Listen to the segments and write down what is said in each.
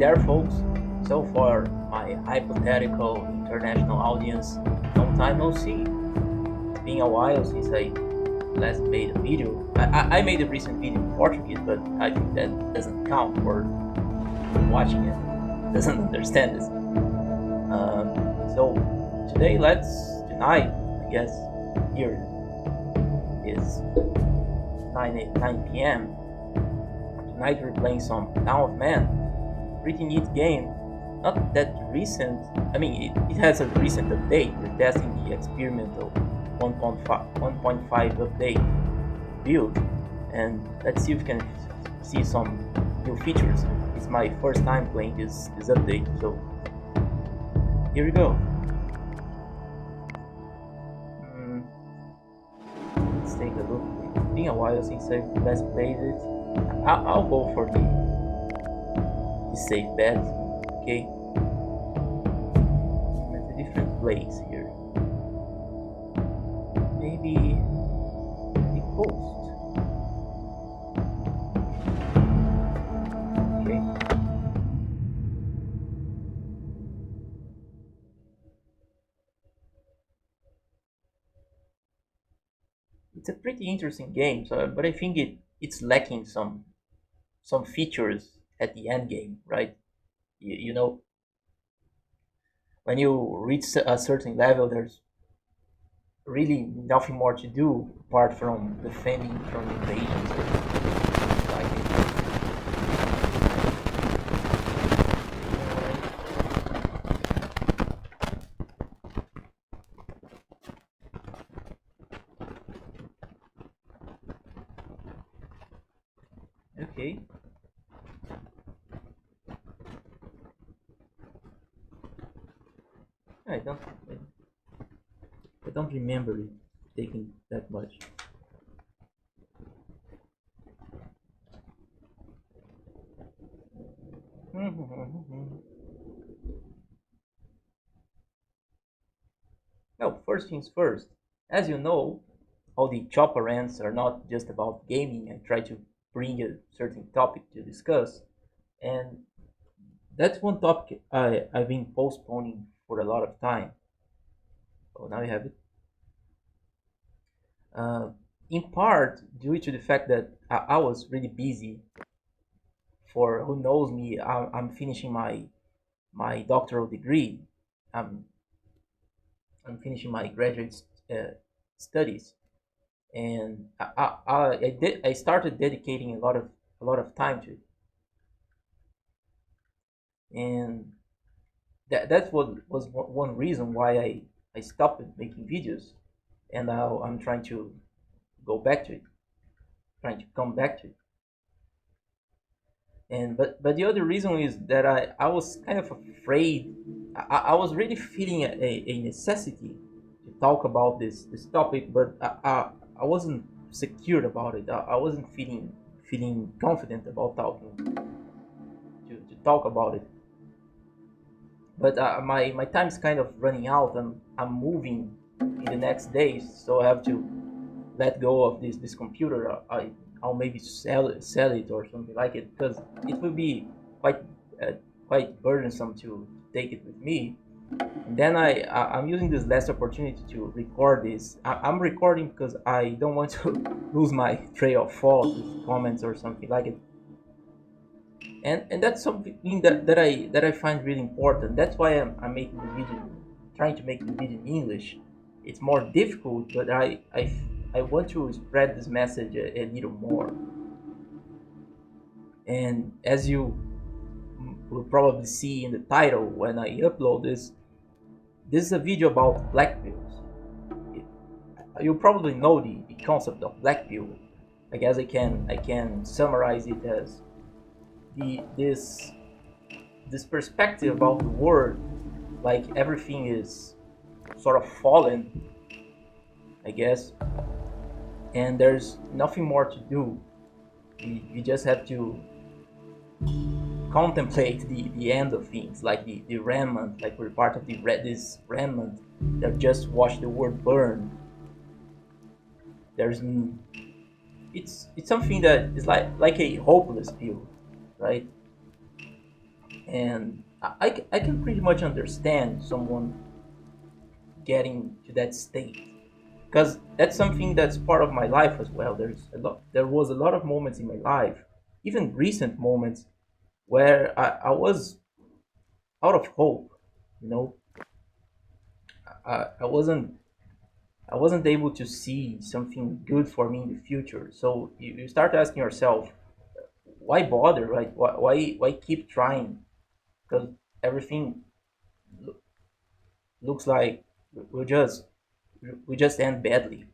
there, folks. So far, my hypothetical international audience, long time no see. It's been a while since I last made a video. I made a recent video in Portuguese, but I think that doesn't count for watching it. Doesn't understand this. So tonight, I guess, here is 9 p.m. Tonight we're playing some Town of Man. Pretty neat game. Not that recent. I mean, it has a recent update. We're testing the experimental 1.5 update build, and let's see if we can see some new features. It's my first time playing this update, so here we go. Let's take a look. It's been a while since I last played it. I'll go for the safe bet. Okay. At a different place here. Maybe the coast. Okay. It's a pretty interesting game, but I think it's lacking some features at the end game, right? You know, when you reach a certain level, there's really nothing more to do apart from defending from invasions or like it. Okay. I don't remember it taking that much. Well, first things first. As you know, all the ChoppaRants are not just about gaming. I try to bring a certain topic to discuss, and that's one topic I've been postponing for a lot of time. Oh, now you have it. Uh, in part due to the fact that I was really busy. For who knows me, I'm finishing my doctoral degree. I'm I'm finishing my graduate studies, and I started dedicating a lot of time to it, and that's what was one reason why I stopped making videos, and now I'm trying to go back to it, trying to come back to it. And but the other reason is that I was kind of afraid. I was really feeling a necessity to talk about this topic, but I wasn't secure about it. I wasn't feeling confident about talking to talk about it. But my time's kind of running out, and I'm moving in the next days, so I have to let go of this computer. I'll maybe sell it or something like it, because it will be quite uh, quite burdensome to take it with me. And then I'm using this last opportunity to record this. I'm recording because I don't want to lose my trail of thought with comments or something like it. And that's something that I find really important. That's why I'm making the video, trying to make the video in English. It's more difficult, but I want to spread this message a little more. And as you will probably see in the title when I upload this is a video about black pills. You probably know the concept of black pill. I guess I can summarize it as this perspective about the world, like everything is sort of fallen, I guess, and there's nothing more to do. You just have to contemplate the end of things, like the remnant, like we're part of this remnant that just watched the world burn. There's it's something that is like a hopeless pill, right? And I can pretty much understand someone getting to that state, because that's something that's part of my life as well. There was a lot of moments in my life, even recent moments, where I was out of hope. You know, I wasn't able to see something good for me in the future. So you start asking yourself, why bother, right? Why keep trying? Because everything lo- looks like we just we just end badly.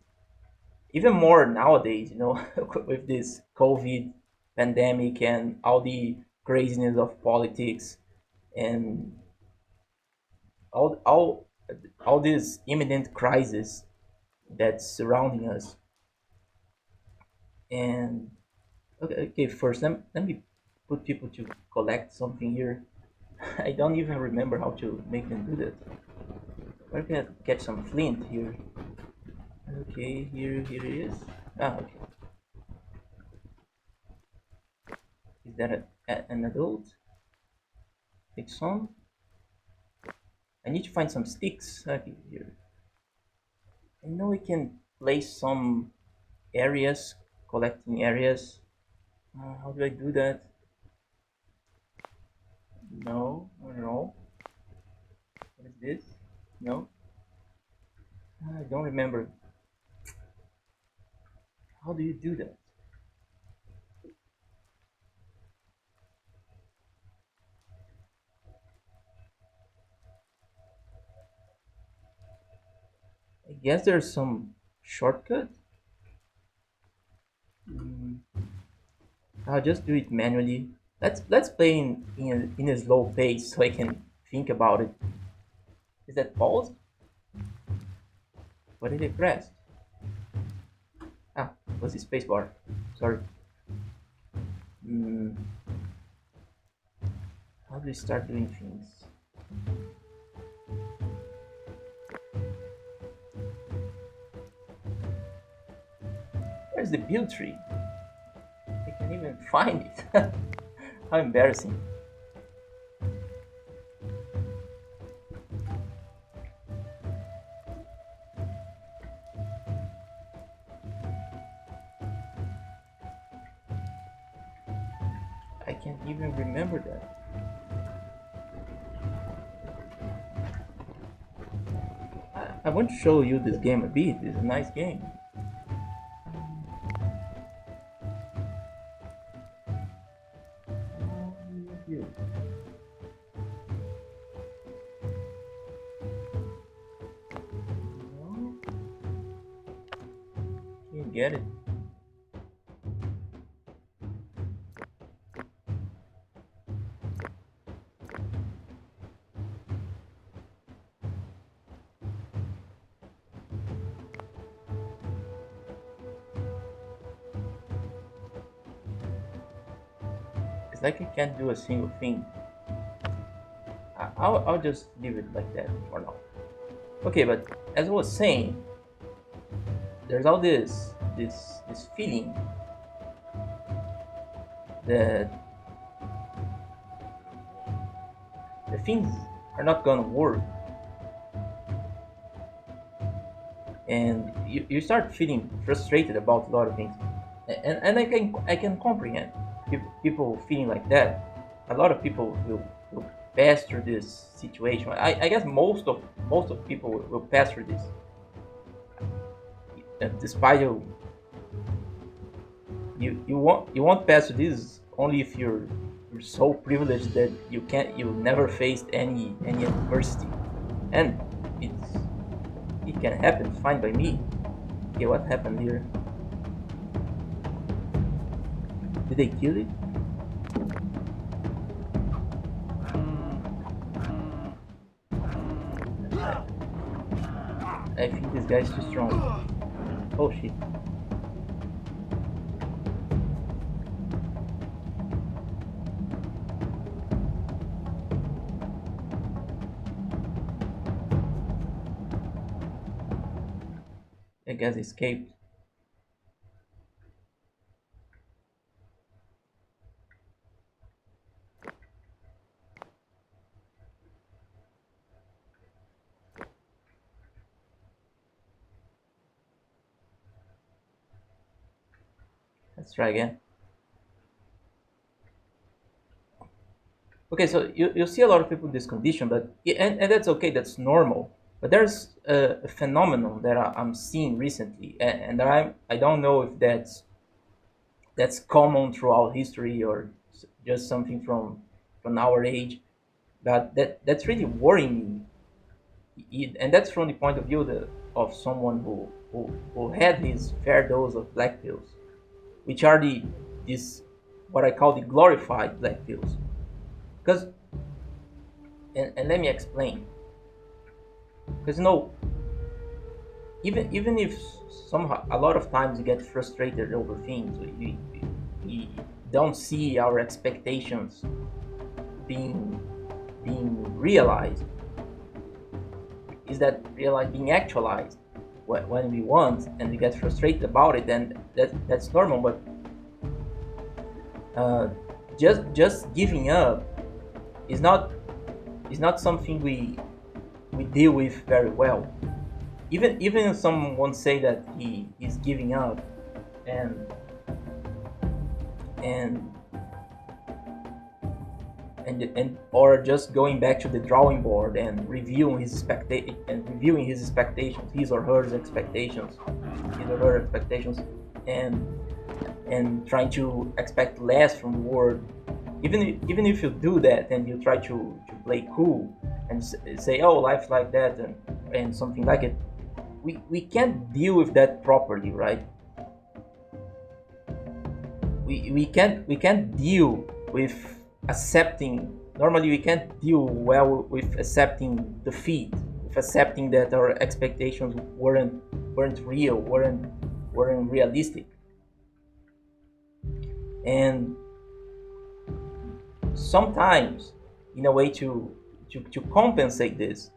Even more nowadays, with this COVID pandemic and all the craziness of politics and all all all this imminent crisis that's surrounding us. And okay, first let me put people to collect something here. I don't even remember how to make them do that. Where can I get some flint here? Okay, here it is. Ah, okay. Is that an adult? Take some. I need to find some sticks. Okay, here. I know we can place some areas, collecting areas. How do I do that? No, I don't know. What is this? No, I don't remember. How do you do that? I guess there's some shortcut. Mm, I'll just do it manually. Let's play in a slow pace so I can think about it. Is that pause? What did I press? Ah, it was the spacebar. Sorry. Mm, how do we start doing things? Where's the build tree? I can't even find it. How embarrassing. I can't even remember that. I want to show you this game a bit. It's a nice game. Here. No, can't get it. It's like I can't do a single thing. I'll just leave it like that for now. Okay, but as I was saying, there's all this feeling that the things are not gonna work, and you start feeling frustrated about a lot of things, and I can comprehend people feeling like that. A lot of people will pass through this situation. I guess most of people will pass through this, despite you won't pass through this only if you're so privileged that you never faced any adversity, and it's it can happen. It's fine by me. Okay, what happened here? Did they kill it? I think this guy's too strong. Oh shit. I guess escaped. Let's try again. Okay, so you see a lot of people in this condition, but and that's okay, that's normal. But there's a phenomenon that I'm seeing recently, and I don't know if that's common throughout history or just something from our age, but that's really worrying me. And that's from the point of view of someone who had his fair dose of black pills, which are this what I call the glorified black pills. Because and let me explain. Because even if somehow a lot of times you get frustrated over things, we don't see our expectations being realized. Is that realized being actualized when we want and we get frustrated about it? Then that's normal. But just giving up is not something we deal with very well. Even if someone say that he is giving up and and or just going back to the drawing board and reviewing his expectations, his or her expectations, and trying to expect less from the world. Even if you do that and you try to play cool and say, oh, life's like that, and something like it, we can't deal with that properly, right? We can't deal with accepting. Normally we can't deal well with accepting defeat, with accepting that our expectations weren't real, weren't realistic. And sometimes, in a way to compensate this,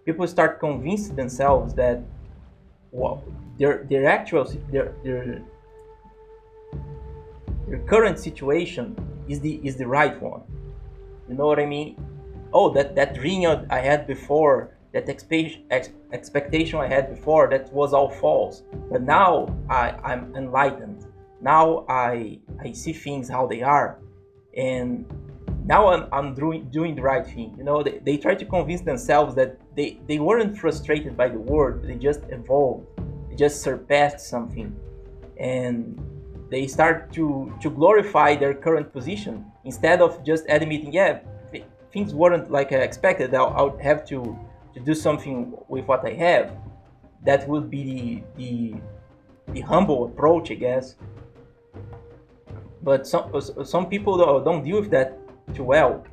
people start convincing themselves that, well, their actual their current situation is the right one. You know what I mean? Oh, that dream I had before, that expectation I had before, that was all false. But now I'm enlightened. Now I see things how they are, and now I'm doing the right thing. You know, they try to convince themselves that they weren't frustrated by the world. They just evolved. They just surpassed something, and they start to glorify their current position instead of just admitting, yeah, things weren't like I expected. I'll have to do something with what I have. That would be the humble approach, I guess. But some people don't deal with that too well,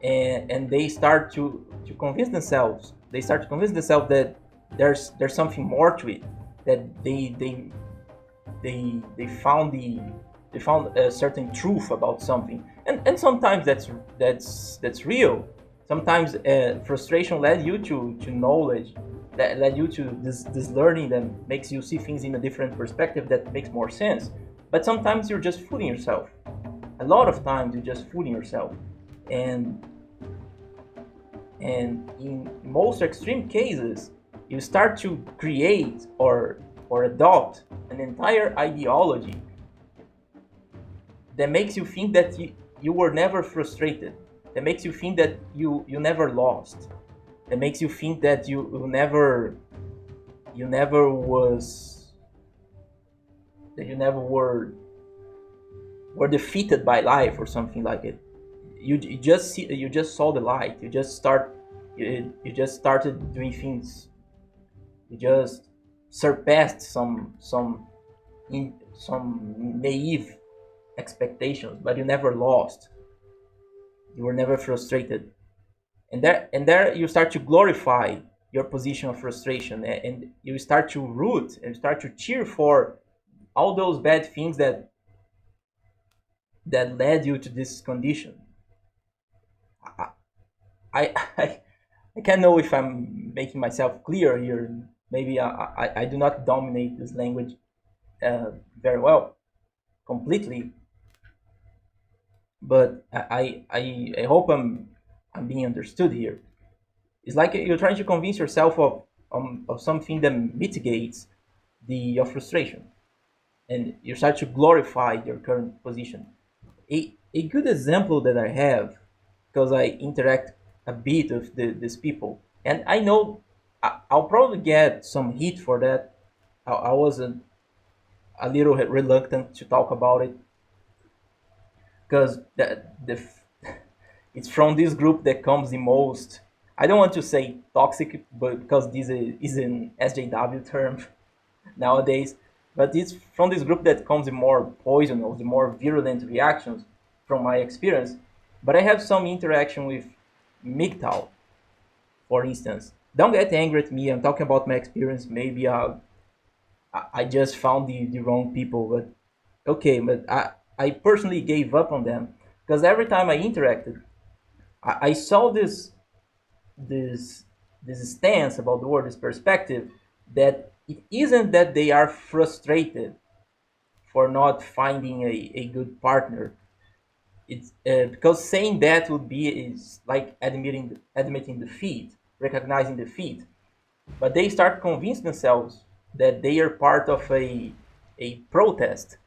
and they start to convince themselves. They start to convince themselves that there's something more to it. That they found a certain truth about something, and sometimes that's real. Sometimes frustration led you to knowledge, that led you to this learning that makes you see things in a different perspective that makes more sense. But sometimes you're just fooling yourself. A lot of times you're just fooling yourself, and in most extreme cases, you start to create or adopt an entire ideology that makes you think that you were never frustrated, that makes you think that you never lost, that makes you think that you never was that you never were defeated by life or something like it. You just saw the light. You just started doing things. You just surpassed some naive expectations, but you never lost. You were never frustrated, and there you start to glorify your position of frustration, and you start to root and start to cheer for all those bad things that led you to this condition. I I, I can't know if I'm making myself clear here. Maybe I do not dominate this language very well, completely, but I hope I'm being understood here. It's like you're trying to convince yourself of something that mitigates your frustration. and you start to glorify your current position. A good example that I have, because I interact a bit with these people, and I know I'll probably get some heat for that. I was a little reluctant to talk about it because it's from this group that comes the most. I don't want to say toxic, but because this is an SJW term nowadays, but it's from this group that comes the more poisonous, the more virulent reactions from my experience. But I have some interaction with MGTOW, for instance. Don't get angry at me. I'm talking about my experience. Maybe I just found the wrong people, but okay. But I personally gave up on them because every time I interacted, I saw this this stance about the world, this perspective that it isn't that they are frustrated for not finding a good partner. It's because saying that would be is like admitting defeat, recognizing defeat. But they start convince themselves that they are part of a protest.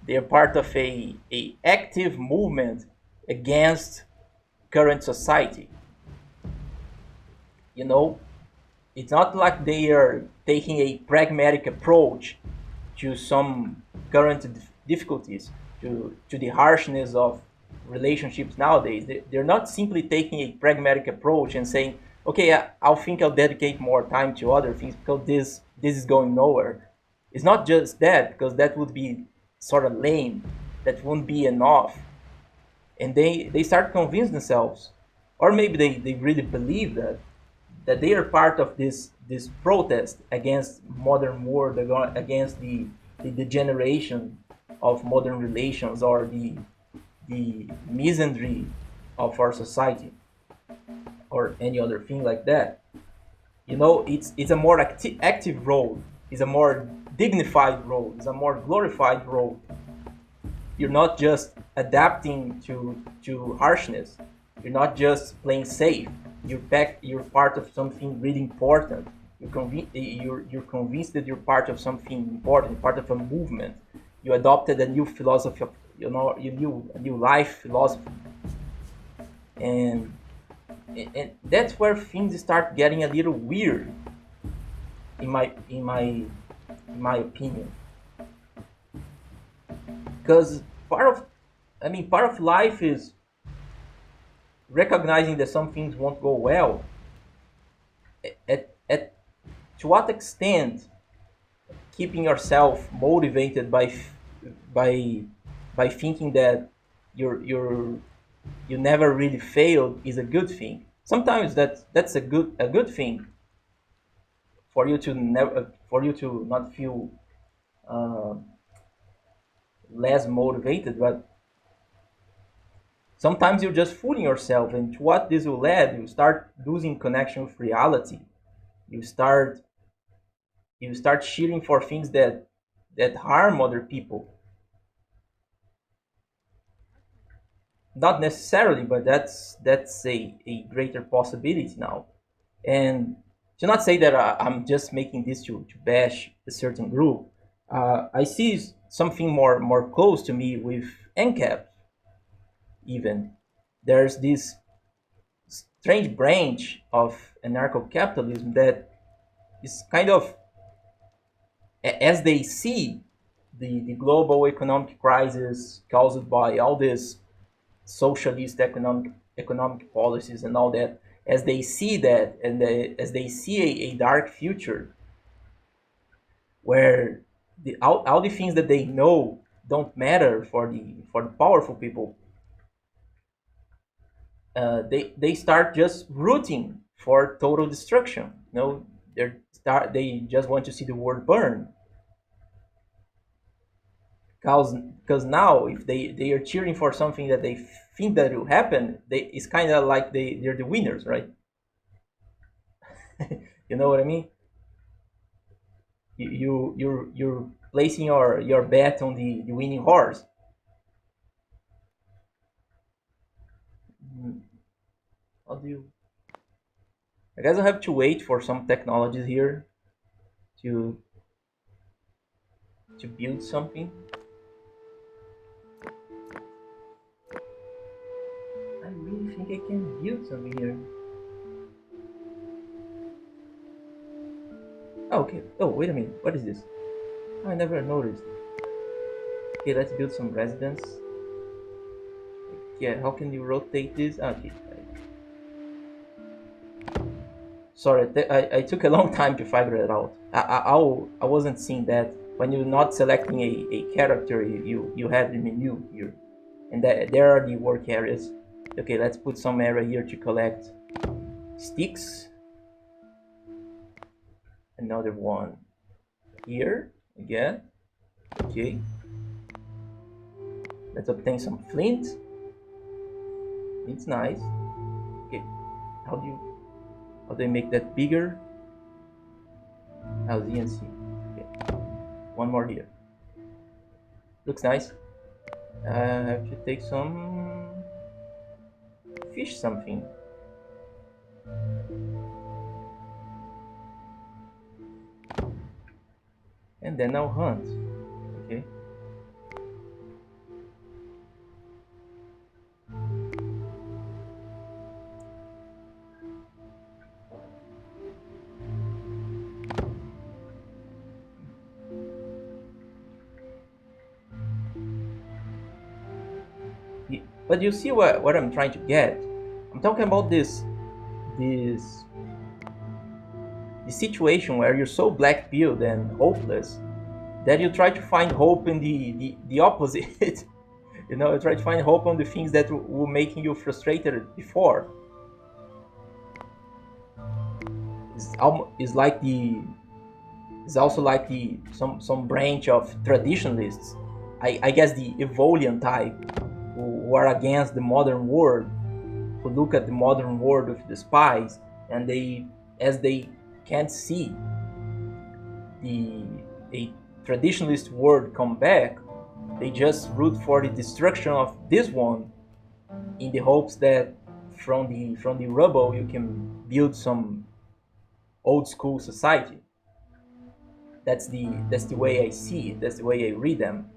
They are part of a active movement against current society. You know, it's not like they are taking a pragmatic approach to some current difficulties, to the harshness of relationships nowadays. They're not simply taking a pragmatic approach and saying, okay, I'll think I'll dedicate more time to other things because this is going nowhere. It's not just that, because that would be sort of lame. That wouldn't be enough. And they start convince themselves, or maybe they really believe that they are part of this protest against modern world, against the degeneration of modern relations, or the misandry of our society, or any other thing like that. You know, it's a more active role, it's a more dignified role, it's a more glorified role. You're not just adapting to harshness. You're not just playing safe. You're part of something really important. You're convinced that you're part of something important, part of a movement. You adopted a new philosophy, a new life philosophy, and and that's where things start getting a little weird, in my opinion, because part of life is recognizing that some things won't go well. At to what extent keeping yourself motivated by by thinking that you're you never really failed is a good thing. Sometimes that's a good thing for you to never for you to not feel uh, less motivated, but sometimes you're just fooling yourself, and to what this will lead, you start losing connection with reality. You start you start cheering for things that harm other people. Not necessarily, but that's a greater possibility now. And to not say that I'm just making this to bash a certain group, I see something more close to me with ancaps. Even there's this strange branch of anarcho-capitalism that is kind of, as they see the global economic crisis caused by all this socialist economic policies and all that, as they see that, and as they see a dark future where all the things that they know don't matter for the powerful people, they start just rooting for total destruction. They just want to see the world burn. Because now, if they are cheering for something that they think that will happen, it's kind of like they're the winners, right? You know what I mean? You're placing your bet on the winning horse. Hmm, how do you? I guess I have to wait for some technologies here to to build something. I really think I can build something here. Oh, okay. Oh, wait a minute. What is this? I never noticed. Okay, let's build some residence. Yeah, how can you rotate this? Okay. Sorry, I took a long time to figure it out. I wasn't seeing that. When you're not selecting a character, you have the menu here. And that, there are the work areas. Okay, let's put some area here to collect sticks. Another one here again. Okay, let's obtain some flint. It's nice. Okay, how do you how do I make that bigger? Z and C. Okay, one more here. Looks nice. I have to take some fish something. And then I'll hunt. Okay. But you see what I'm trying to get? I'm talking about this the situation where you're so black-pilled and hopeless that you try to find hope in the opposite. You know, you try to find hope on the things that were making you frustrated before. It's like the it's also like the some branch of traditionalists. I guess the Evolian type who are against the modern world, who look at the modern world with despise, and they as they can't see the a traditionalist world come back, they just root for the destruction of this one in the hopes that from the rubble you can build some old school society. That's the way I see it. That's the way I read them.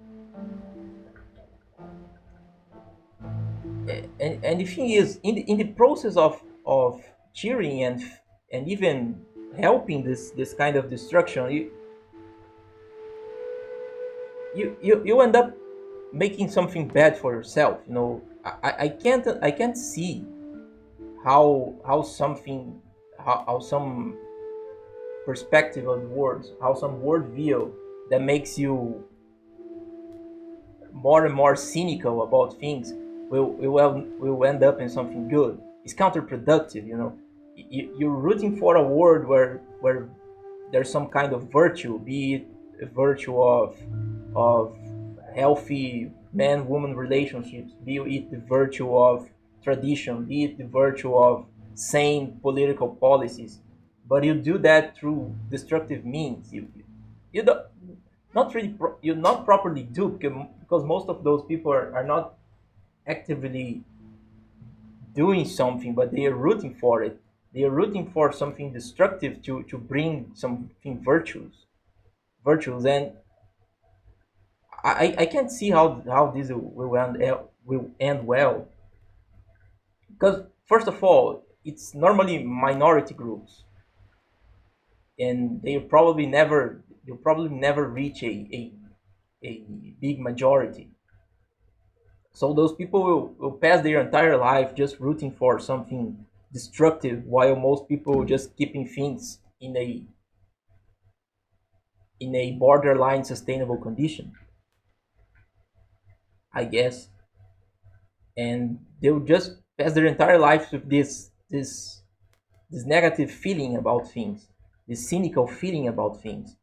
And the thing is, in the process of cheering and even helping this kind of destruction, you end up making something bad for yourself. You know, I can't see how something how some perspective of the words, how some worldview that makes you more and more cynical about things will end up in something good. It's counterproductive, you know. You're rooting for a world where there's some kind of virtue, be it a virtue of healthy man-woman relationships, be it the virtue of tradition, be it the virtue of sane political policies. But you do that through destructive means. You don't not really you not properly do because most of those people are not actively doing something, but they are rooting for it. They are rooting for something destructive to bring something virtues, and I can't see how this will end well, because first of all, it's normally minority groups, and they'll probably never reach a big majority. So those people will pass their entire life just rooting for something destructive, while most people just keeping things in a borderline sustainable condition, I guess. And they'll just pass their entire life with this negative feeling about things, this cynical feeling about things,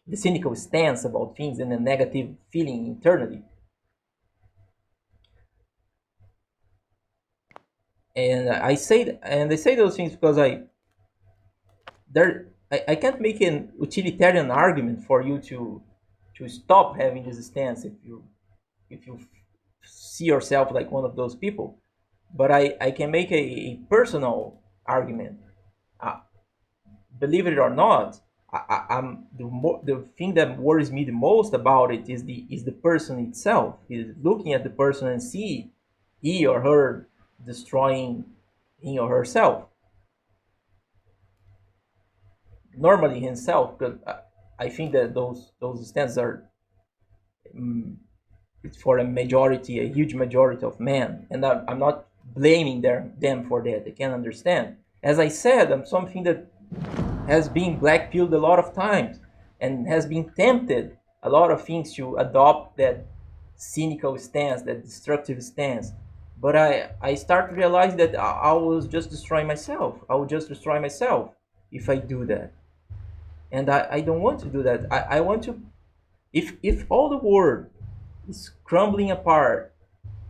the cynical stance about things, and a negative feeling internally. And I say those things because I can't make an utilitarian argument for you to stop having this stance if you see yourself like one of those people. But I can make a personal argument. Uh, Believe it or not, I'm the thing that worries me the most about it is the person itself. Is looking at the person and see he or her destroying him or herself. Normally himself, because I think that those stands are um, it's for a huge majority of men, and I'm not blaming them for that. They can understand. As I said, I'm something that has been blackpilled a lot of times and has been tempted a lot of things to adopt that cynical stance, that destructive stance. But I start to realize that I will just destroy myself. I will just destroy myself if I do that. And I don't want to do that. I want to, if all the world is crumbling apart,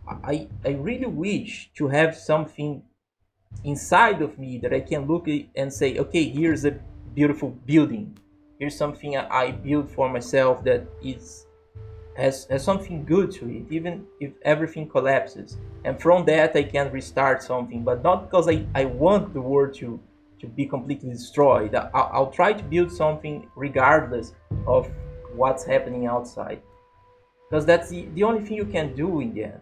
I really wish to have something inside of me that I can look at and say, okay, here's a beautiful building. Here's something I built for myself that is has something good to it, even if everything collapses. And from that, I can restart something, but not because I want the world to be completely destroyed. I'll try to build something regardless of what's happening outside, because that's the only thing you can do in the end.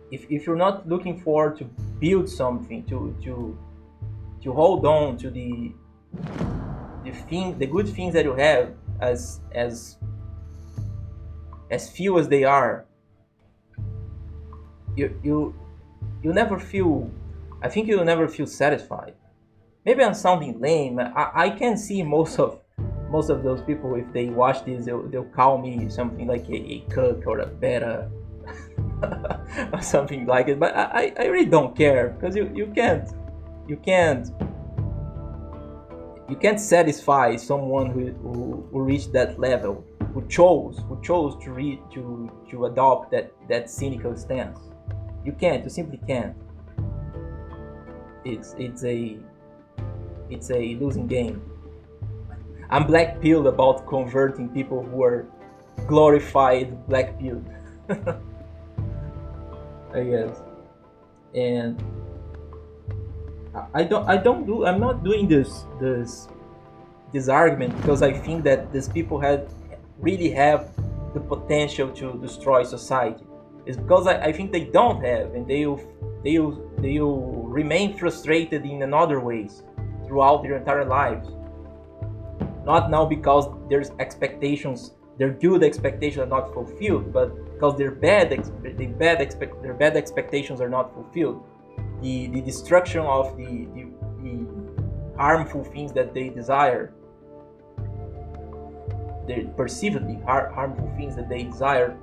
If you're not looking forward to build something, to hold on to the good things that you have, as few as they are, you never feel, I think you'll never feel satisfied. Maybe I'm sounding lame. I can see most of those people, if they watch this, they'll call me something like a cook or a beta or something like it. But I really don't care, because you can't you can't satisfy someone who reached that level, who chose to adopt that cynical stance. You simply can't. It's a losing game. I'm black pilled about converting people who are glorified black pilled, I guess. And I'm not doing this argument because I think that these people really have the potential to destroy society. It's because I think they don't have, and they'll remain frustrated in another ways throughout their entire lives. Not now because their good expectations are not fulfilled, but because their bad expectations are not fulfilled. The destruction of the harmful things that they desire, the perceivedly harmful things that they desire,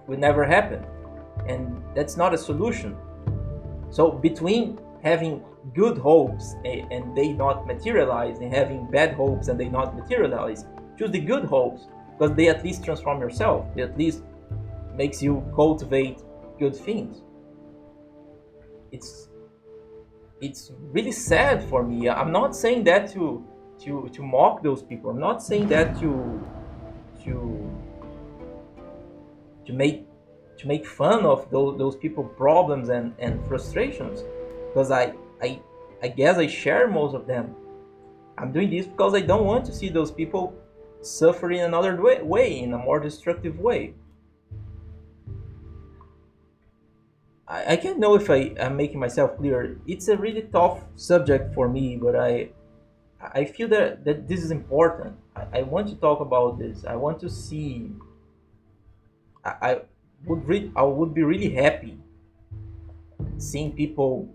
will never happen, and that's not a solution. So between having good hopes and they not materialize, and having bad hopes and they not materialize, choose the good hopes, because they at least transform yourself. They at least makes you cultivate good things. It's really sad for me. I'm not saying that to mock those people. I'm not saying that to to make to make fun of those people problems and frustrations, because I guess I share most of them. I'm doing this because I don't want to see those people suffer in another way, in a more destructive way. I can't know if I'm making myself clear. It's a really tough subject for me, but I feel that this is important. I want to talk about this. I want to see. I I would be really happy seeing people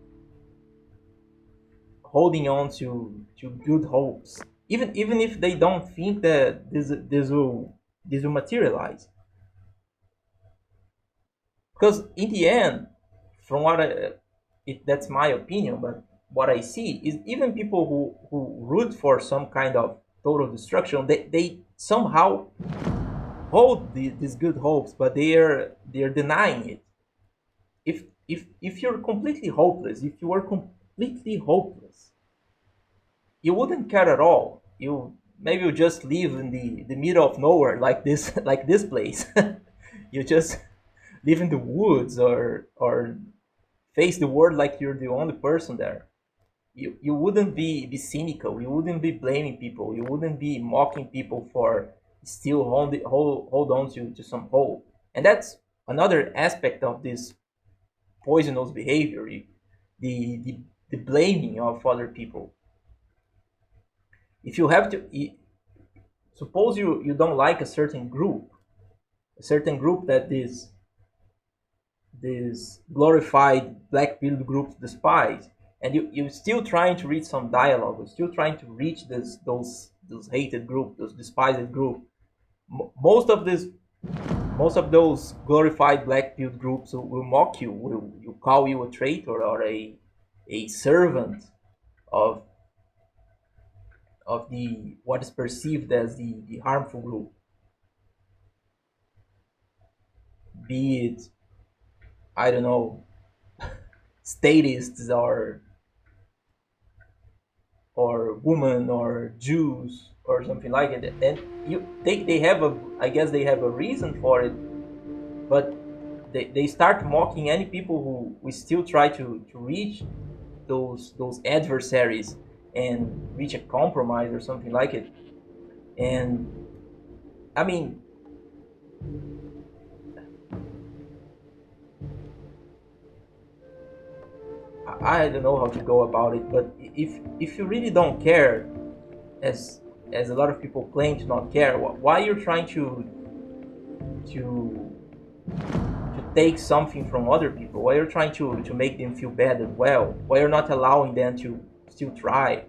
holding on to good hopes, even if they don't think that this will materialize. Because in the end, from that's my opinion, but what I see is even people who root for some kind of total destruction, they somehow hold these good hopes, but they're denying it. If you're completely hopeless, if you are completely hopeless, you wouldn't care at all. You just live in the middle of nowhere, like this like this place. You just live in the woods, or face the world like you're the only person there. you wouldn't be cynical, you wouldn't be blaming people, you wouldn't be mocking people for still hold on to some hope. And that's another aspect of this poisonous behavior, the, the, the blaming of other people. If you have to, suppose you don't like a certain group that this glorified black-pilled group despise, and you're still trying to reach some dialogue, you're still trying to reach those hated group, those despised group. Most of this, most of those glorified black-pilled groups will mock you, will call you a traitor or a servant of the what is perceived as the harmful group, be it, I don't know, statists or women or Jews or something like it. And they have a, I guess they have a reason for it, but they start mocking any people who we still try to reach those adversaries and reach a compromise or something like it. And I mean, I don't know how to go about it, but if you really don't care, as as a lot of people claim to not care, why you're trying to to take something from other people? Why you're trying to make them feel bad as well? Why you're not allowing them to still try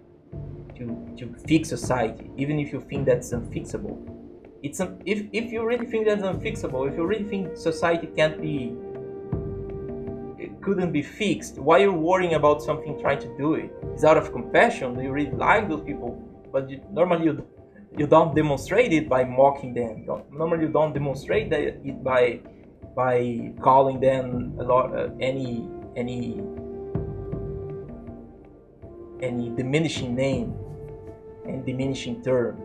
to fix society, even if you think that's unfixable? If you really think that's unfixable, if you really think society can't be, it couldn't be fixed, why are you worrying about something trying to do it? It's out of compassion. Do you really like those people? But normally you don't demonstrate it by mocking them. Normally you don't demonstrate it by calling them a lot, any diminishing name and diminishing term.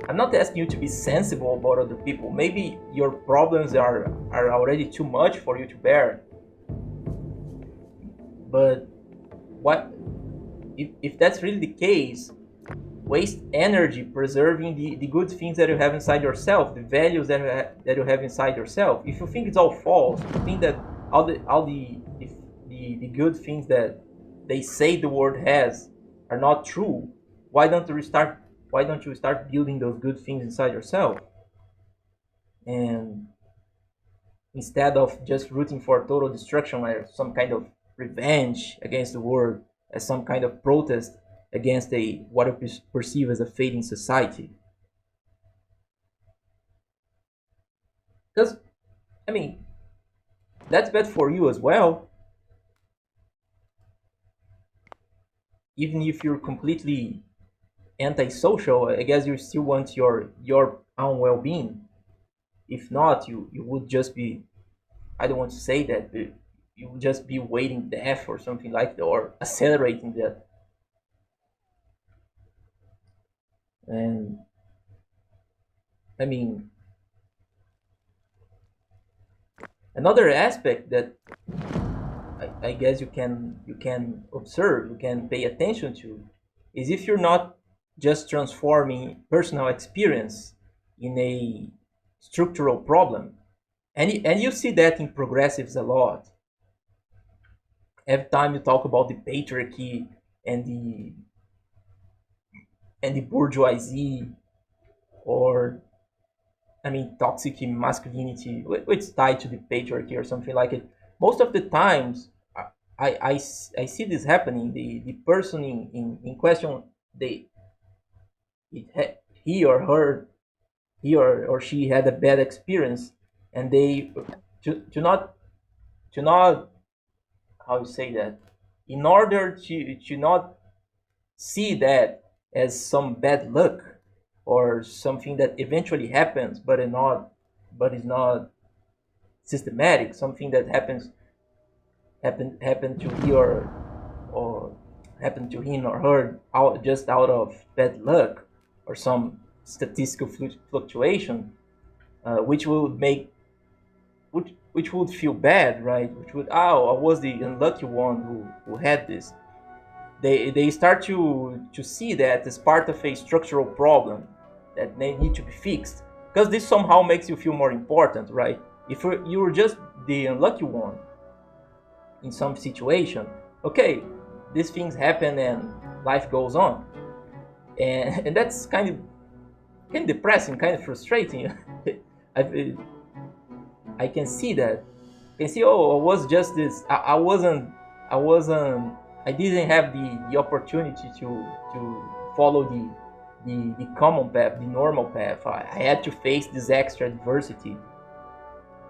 I'm not asking you to be sensible about other people. Maybe your problems are already too much for you to bear. But what if that's really the case? Waste energy preserving the good things that you have inside yourself, the values that you have inside yourself. If you think it's all false, if you think that all the good things that they say the world has are not true, why don't you start building those good things inside yourself? And instead of just rooting for total destruction or some kind of revenge against the world, as some kind of protest against a what you perceive as a fading society. Because I mean, that's bad for you as well. Even if you're completely antisocial, I guess you still want your own well-being. If not, you would just be, I don't want to say that, but you would just be waiting death or something like that, or accelerating that. And I mean, another aspect that I guess you can observe, you can pay attention to, is if you're not just transforming personal experience in a structural problem. And you see that in progressives a lot. Every time you talk about the patriarchy and the bourgeoisie, or I mean toxic masculinity, which is tied to the patriarchy or something like it. Most of the times, I see this happening. The person in question, they he or her, he or she had a bad experience, and they to not how you say that, in order to not see that as some bad luck or something that eventually happens, but is not systematic, something that happened to he or happened to him or her out of bad luck or some statistical fluctuation, which will make, which would feel bad, right? Which would, oh, I was the unlucky one who had this. They start to see that as part of a structural problem that they need to be fixed, because this somehow makes you feel more important, right? If you were just the unlucky one in some situation, okay, these things happen and life goes on, and that's kind of depressing, kind of frustrating. I, I can see that. I can see, oh, I was just this. I wasn't, I didn't have the opportunity to follow the common path, the normal path. I had to face this extra adversity.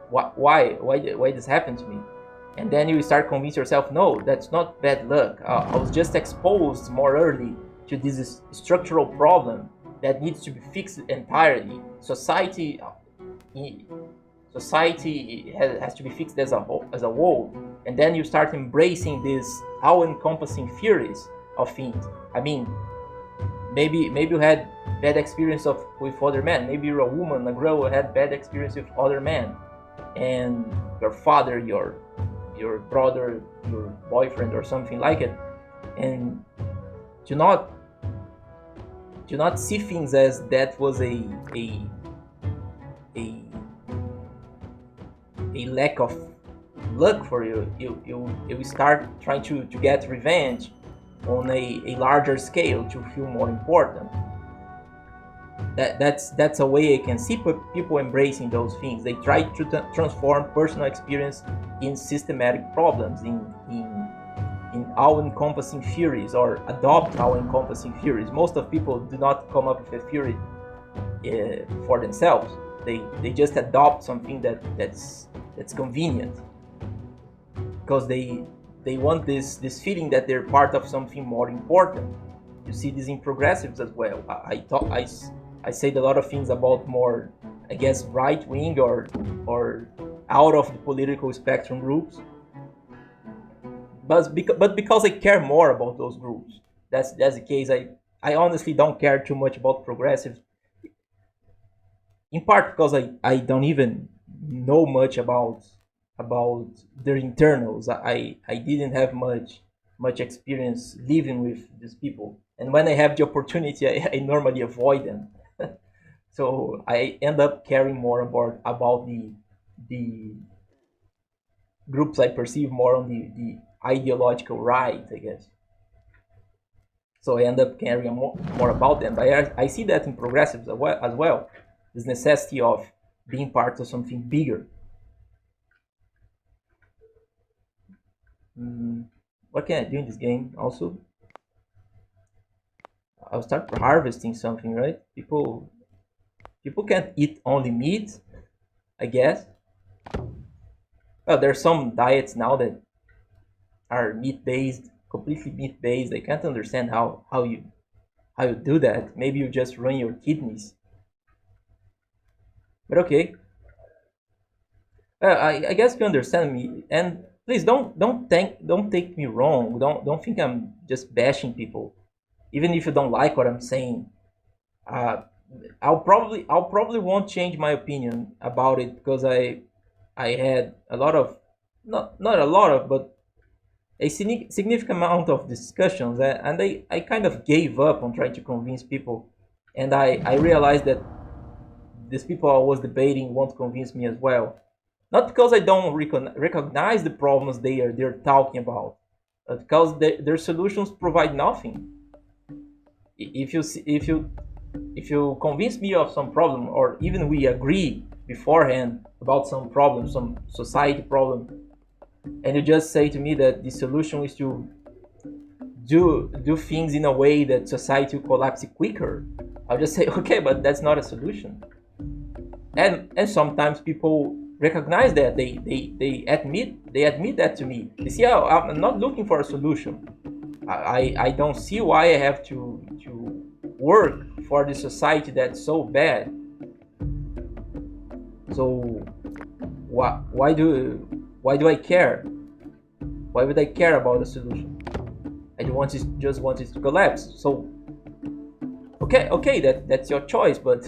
Why this happened to me? And then you start convince yourself, no, that's not bad luck. I was just exposed more early to this structural problem that needs to be fixed entirely. Society has to be fixed as a whole, and then you start embracing these all-encompassing theories of things. I mean, maybe you had bad experience with other men. Maybe you're a woman, a girl who had bad experience with other men, and your father, your brother, your boyfriend, or something like it, and do not see things as that was a a lack of luck for you. You start trying to get revenge on a larger scale to feel more important. That's a way I can see people embracing those things. They try to transform personal experience in systematic problems, in all-encompassing theories, or adopt all-encompassing theories. Most of people do not come up with a theory for themselves. They just adopt something that's convenient, because they want this feeling that they're part of something more important. You see this in progressives as well. I said a lot of things about more, I guess, right wing or out of the political spectrum groups, but because I care more about those groups. That's the case. I honestly don't care too much about progressives, in part because I don't even know much about their internals. I didn't have much experience living with these people, and when I have the opportunity, I normally avoid them. So I end up caring more about the groups I perceive more on the ideological right, I guess. So I end up caring more about them. But I see that in progressives as well, this necessity of being part of something bigger. What can I do in this game? Also, I'll start harvesting something, right? People can't eat only meat, I guess. Well, there's some diets now that are meat based, completely meat based. I can't understand how you do that. Maybe you just run your kidneys. But okay, I guess you understand me. And please don't take me wrong. Don't think I'm just bashing people, even if you don't like what I'm saying. Uh, I'll probably won't change my opinion about it, because I had a lot of, not a lot of, but a significant amount of discussions, and I kind of gave up on trying to convince people, and I realized that these people I was debating won't convince me as well. Not because I don't recognize the problems they're talking about, but because their solutions provide nothing. If you if you convince me of some problem, or even we agree beforehand about some problem, some society problem, and you just say to me that the solution is to do things in a way that society will collapse quicker, I'll just say, okay, but that's not a solution. And sometimes people recognize that, they admit that to me. They say, oh, I'm not looking for a solution. I don't see why I have to work for the society that's so bad. So why do I care? Why would I care about a solution? I just want it to collapse. So okay, that's your choice, but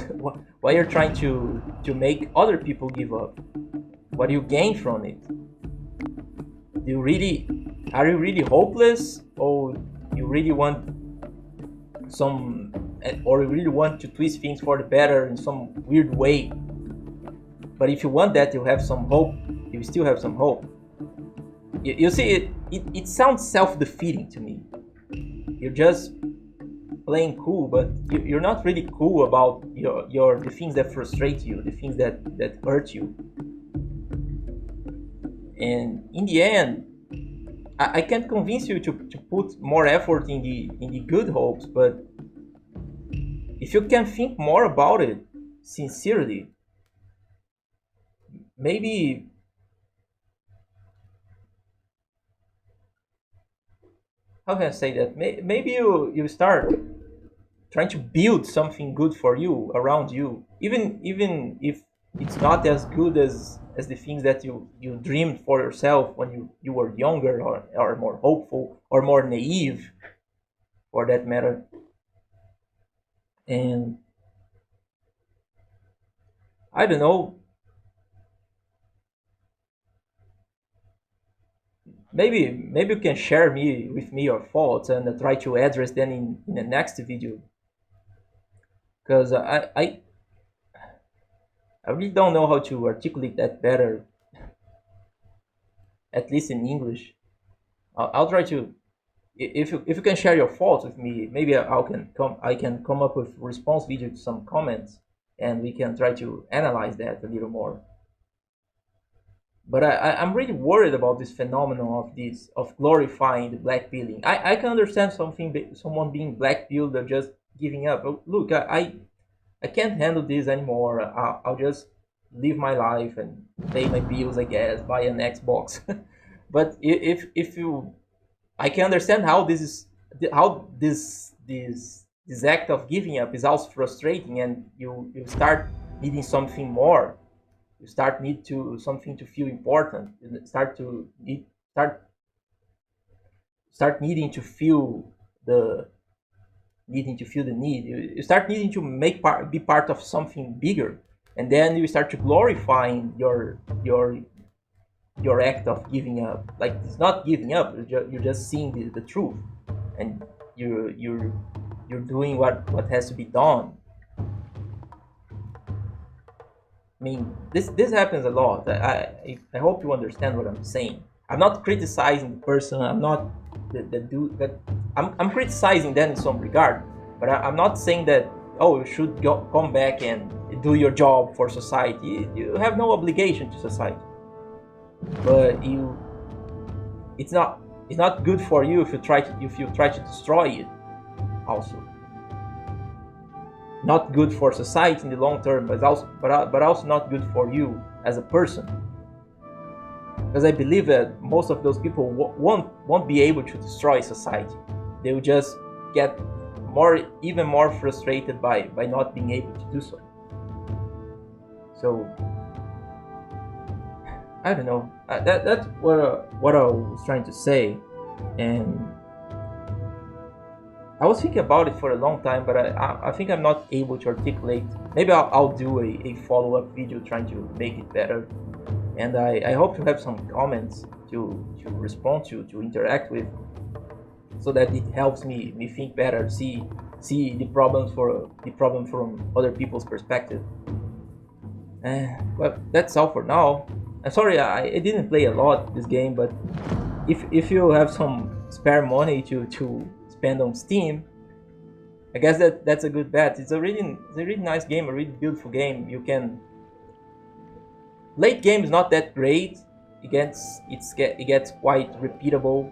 why you're trying to make other people give up? what do you gain from it? Are you really hopeless, or you really want some, or you really want to twist things for the better in some weird way? But if you want that, you have some hope. You still have some hope. You see, it sounds self-defeating to me. You're just playing cool, but you're not really cool about the things that frustrate you, the things that hurt you. And in the end, I can't convince you to put more effort in the good hopes, but if you can think more about it sincerely, maybe, how can I say that? Maybe you start trying to build something good for you around you, even if it's not as good as the things that you dreamed for yourself when you were younger, or more hopeful, or more naive, for that matter. And I don't know, maybe you can share with me your thoughts, and try to address them in the next video, because I really don't know how to articulate that better, at least in English. I'll try to, if you can share your thoughts with me, maybe I can come up with response video to some comments, and we can try to analyze that a little more. But I'm really worried about this phenomenon of glorifying the black pilling. I can understand someone being black pilled or just giving up. Look, I can't handle this anymore. I'll just live my life and pay my bills, I guess, buy an Xbox. But if you, I can understand how this act of giving up is also frustrating, and you start needing something more. You start need to something to feel important. You start needing to feel the need. You start needing to be part of something bigger, and then you start to glorifying your act of giving up. Like, it's not giving up. You're just seeing the truth, and you're doing what has to be done. I mean, this happens a lot. I hope you understand what I'm saying. I'm not criticizing the person. I'm not the dude that I'm criticizing them in some regard, but I'm not saying that, oh, you should come back and do your job for society. You have no obligation to society, but it's not good for you if you try to destroy it. Also, not good for society in the long term, but also not good for you as a person. Because I believe that most of those people won't be able to destroy society. They will just get even more frustrated by not being able to do so. So I don't know. That's what I was trying to say, and I was thinking about it for a long time, but I think I'm not able to articulate. Maybe I'll do a follow-up video trying to make it better. And I hope to have some comments to respond to interact with, so that it helps me think better, see the problem from other people's perspective. Well, that's all for now. I'm sorry I didn't play a lot this game, but if you have some spare money to spend on Steam, I guess that's a good bet. It's a really nice game, a really beautiful game. You can, late game is not that great. It gets quite repeatable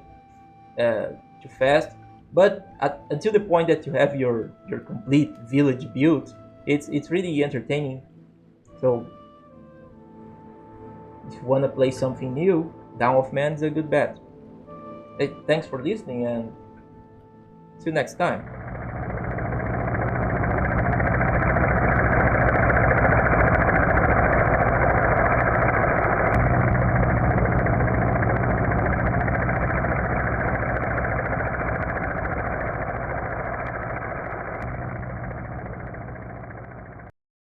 too fast, but until the point that you have your complete village built, it's really entertaining. So if you want to play something new, Dawn of Man is a good bet. Hey, thanks for listening, and see you next time.